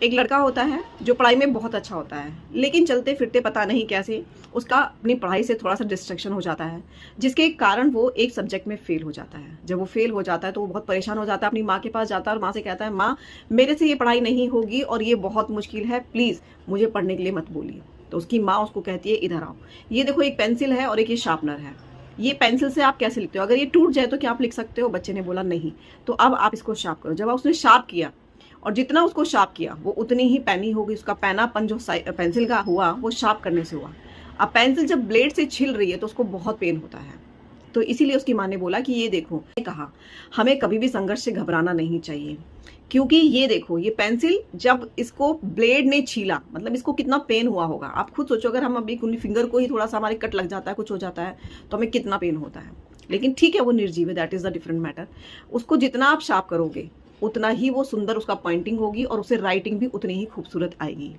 एक लड़का होता है जो पढ़ाई में बहुत अच्छा होता है, लेकिन चलते फिरते पता नहीं कैसे उसका अपनी पढ़ाई से थोड़ा सा डिस्ट्रैक्शन हो जाता है, जिसके कारण वो एक सब्जेक्ट में फेल हो जाता है। जब वो फेल हो जाता है तो वो बहुत परेशान हो जाता है, अपनी माँ के पास जाता है और माँ से कहता है, माँ मेरे से ये पढ़ाई नहीं होगी और ये बहुत मुश्किल है, प्लीज़ मुझे पढ़ने के लिए मत बोलिए। तो उसकी माँ उसको कहती है, इधर आओ, ये देखो एक पेंसिल है और एक ये शार्पनर है, ये पेंसिल से आप कैसे लिखते हो? अगर ये टूट जाए तो क्या आप लिख सकते हो? बच्चे ने बोला नहीं। तो अब आप इसको शार्प करो। जब उसने शार्प किया और जितना उसको शार्प किया वो उतनी ही पैनी होगी, उसका पैनापन जो पेंसिल का हुआ वो शार्प करने से हुआ। अब पेंसिल जब ब्लेड से छिल रही है तो उसको बहुत पेन होता है। तो इसीलिए उसकी माँ ने बोला कि ये देखो, कहा हमें कभी भी संघर्ष से घबराना नहीं चाहिए, क्योंकि ये देखो ये पेंसिल जब इसको ब्लेड ने छीला, मतलब इसको कितना पेन हुआ होगा। आप खुद सोचो, अगर हम अभी फिंगर को ही थोड़ा सा हमारे कट लग जाता है, कुछ हो जाता है, तो हमें कितना पेन होता है। लेकिन ठीक है, वो निर्जीव है, that is the different matter. उसको जितना आप शार्प करोगे उतना ही वो सुंदर उसका पॉइंटिंग होगी और उसे राइटिंग भी उतनी ही खूबसूरत आएगी।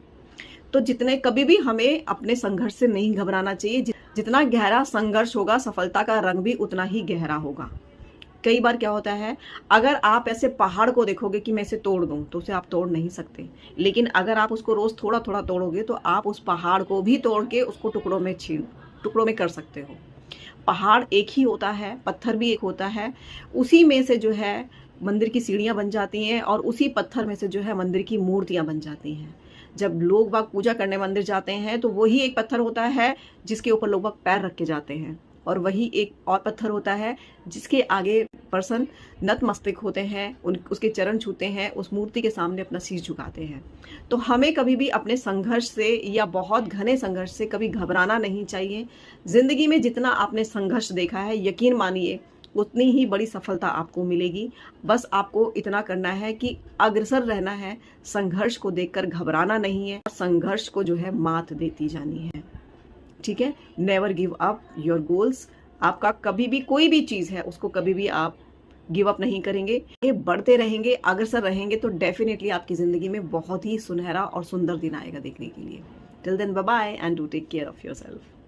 तो जितने कभी भी हमें अपने संघर्ष से नहीं घबराना चाहिए। जितना गहरा संघर्ष होगा सफलता का रंग भी उतना ही गहरा होगा। कई बार क्या होता है, अगर आप ऐसे पहाड़ को देखोगे कि मैं इसे तोड़ दूं, तो उसे आप तोड़ नहीं सकते। लेकिन अगर आप उसको रोज थोड़ा थोड़ा तोड़ोगे तो आप उस पहाड़ को भी तोड़ के उसको टुकड़ों में कर सकते हो। पहाड़ एक ही होता है, पत्थर भी एक होता है, उसी में से जो है मंदिर की सीढ़ियाँ बन जाती हैं और उसी पत्थर में से जो है मंदिर की मूर्तियाँ बन जाती हैं। जब लोग बाग पूजा करने मंदिर जाते हैं तो वही एक पत्थर होता है जिसके ऊपर लोग बाग पैर रख के जाते हैं, और वही एक और पत्थर होता है जिसके आगे पर्सन नतमस्तक होते हैं, उसके चरण छूते हैं, उस मूर्ति के सामने अपना शीश झुकाते हैं। तो हमें कभी भी अपने संघर्ष से या बहुत घने संघर्ष से कभी घबराना नहीं चाहिए। जिंदगी में जितना आपने संघर्ष देखा है, यकीन मानिए उतनी ही बड़ी सफलता आपको मिलेगी। बस आपको इतना करना है कि अग्रसर रहना है, संघर्ष को देखकर घबराना नहीं है, संघर्ष को जो है मात देती जानी है। ठीक है, never give up your goals. आपका कभी भी कोई भी चीज़ है उसको कभी भी आप गिव अप नहीं करेंगे, ये बढ़ते रहेंगे, अग्रसर रहेंगे, तो डेफिनेटली आपकी ज़िंदगी में बहुत ही सुनहरा और सुंदर दिन आएगा देखने के लिए। Till then bye bye and do take care of yourself.